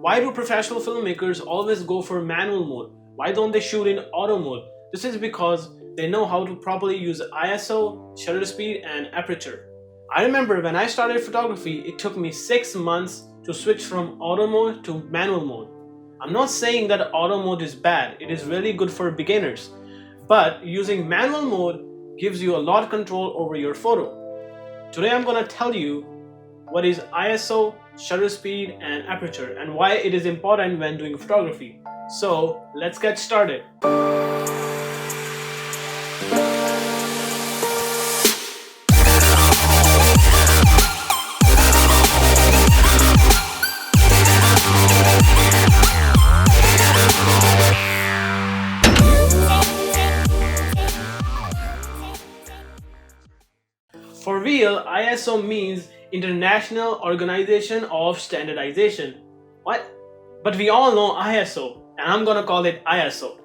Why do professional filmmakers always go for manual mode? Why don't they shoot in auto mode? This is because they know how to properly use ISO, shutter speed, and aperture. I remember when I started photography, it took me 6 months to switch from auto mode to manual mode. I'm not saying that auto mode is bad, it is really good for beginners. But using manual mode gives you a lot of control over your photo. Today I'm going to tell you what is ISO, shutter speed, and aperture, and why it is important when doing photography. So let's get started. For real, ISO means International Organization of Standardization. What? But we all know ISO, and I'm gonna call it ISO.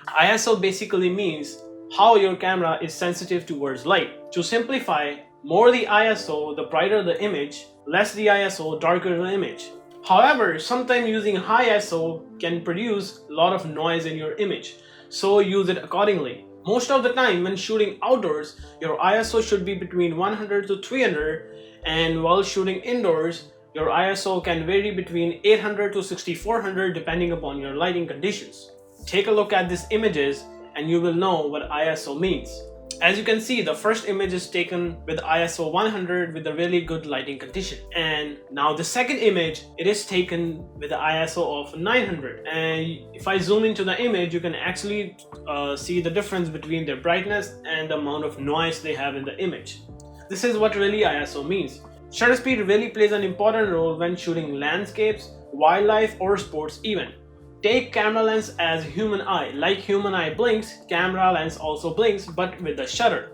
ISO basically means how your camera is sensitive towards light. To simplify, more the ISO, the brighter the image, less the ISO, darker the image. However, sometimes using high ISO can produce a lot of noise in your image, so use it accordingly. Most of the time when shooting outdoors, your ISO should be between 100 to 300, and while shooting indoors, your ISO can vary between 800 to 6400 depending upon your lighting conditions. Take a look at these images and you will know what ISO means. As you can see, the first image is taken with ISO 100 with a really good lighting condition. And now the second image, it is taken with the ISO of 900. And if I zoom into the image, you can actually see the difference between their brightness and the amount of noise they have in the image. This is what really ISO means. Shutter speed really plays an important role when shooting landscapes, wildlife, or sports event. Take camera lens as human eye. Like human eye blinks, camera lens also blinks, but with the shutter.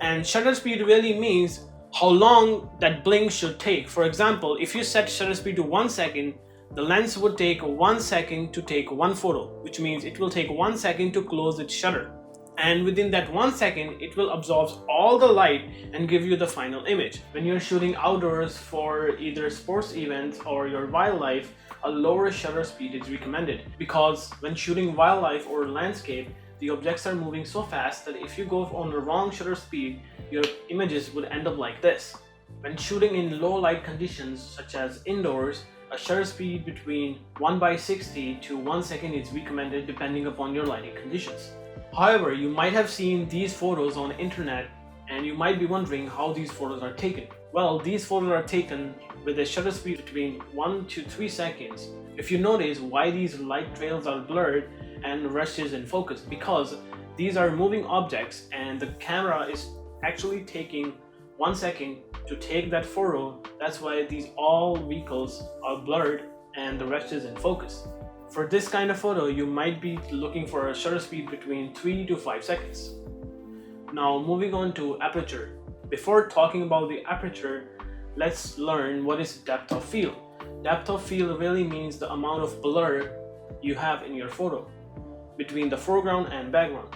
And shutter speed really means how long that blink should take. For example, if you set shutter speed to 1 second, the lens would take 1 second to take one photo, which means it will take 1 second to close its shutter. And within that 1 second, it will absorb all the light and give you the final image. When you're shooting outdoors for either sports events or your wildlife, a lower shutter speed is recommended, because when shooting wildlife or landscape, the objects are moving so fast that if you go on the wrong shutter speed, your images would end up like this. When shooting in low light conditions such as indoors, a shutter speed between 1/60 to 1 second is recommended depending upon your lighting conditions. However, you might have seen these photos on the internet and you might be wondering how these photos are taken. Well, these photos are taken with a shutter speed between 1 to 3 seconds. If you notice why these light trails are blurred and the rest is in focus, because these are moving objects and the camera is actually taking 1 second to take that photo. That's why these all vehicles are blurred and the rest is in focus. For this kind of photo, you might be looking for a shutter speed between 3 to 5 seconds. Now moving on to aperture. Before talking about the aperture, let's learn what is depth of field. Depth of field really means the amount of blur you have in your photo between the foreground and background.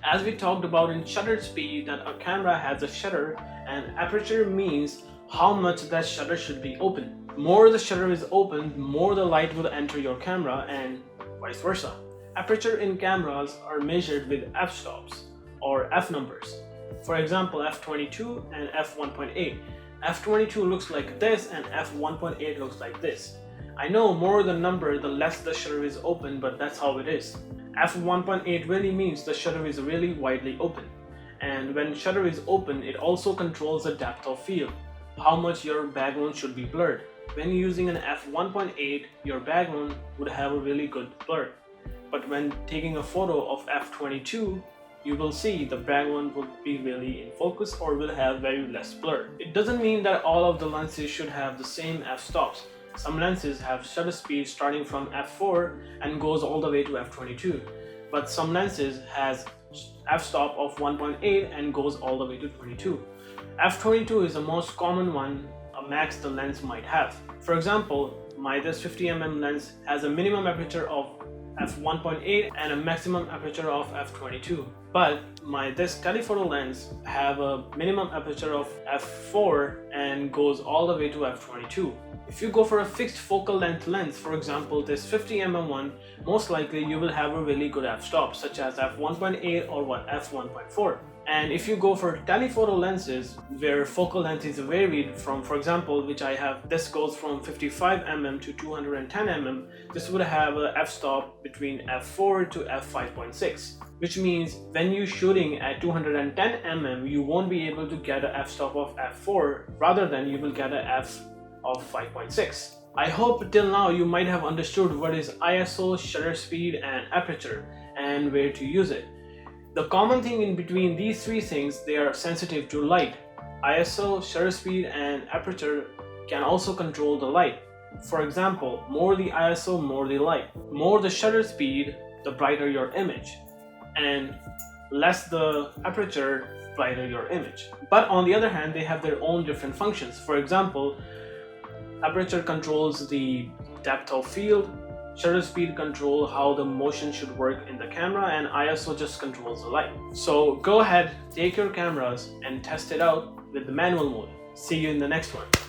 As we talked about in shutter speed, that a camera has a shutter, and aperture means how much that shutter should be open. More the shutter is open, more the light will enter your camera, and vice versa. Aperture in cameras are measured with f-stops or f numbers. For example, f22 and f1.8. f22 looks like this and f1.8 looks like this. I know more the number, the less the shutter is open, but that's how it is. f1.8 really means the shutter is really widely open. And when shutter is open, it also controls the depth of field, how much your background should be blurred. When using an f1.8, your background would have a really good blur. But when taking a photo of f22, you will see the background will be really in focus or will have very less blur. It doesn't mean that all of the lenses should have the same f-stops. Some lenses have shutter speed starting from f4 and goes all the way to f22. But some lenses has f-stop of 1.8 and goes all the way to 22. f22 is the most common one, a max the lens might have. For example, my this 50mm lens has a minimum aperture of f1.8 and a maximum aperture of f22. But my this telephoto lens have a minimum aperture of f4 and goes all the way to f22. If you go for a fixed focal length lens, for example this 50mm one, most likely you will have a really good f-stop such as f1.8 or f1.4. And if you go for telephoto lenses where focal length is varied from, for example, which I have, this goes from 55mm to 210mm, this would have a f-stop between f4 to f5.6, which means when you're shooting at 210mm you won't be able to get a f-stop of f4, rather than you will get a f of 5.6. I hope till now you might have understood what is ISO, shutter speed and aperture and where to use it. The common thing in between these three things, they are sensitive to light. ISO, shutter speed and aperture can also control the light. For example, more the ISO, more the light. More the shutter speed, the brighter your image. And less the aperture, brighter your image. But on the other hand, they have their own different functions. For example, aperture controls the depth of field, shutter speed control how the motion should work in the camera, and ISO just controls the light. So go ahead, take your cameras and test it out with the manual mode. See you in the next one.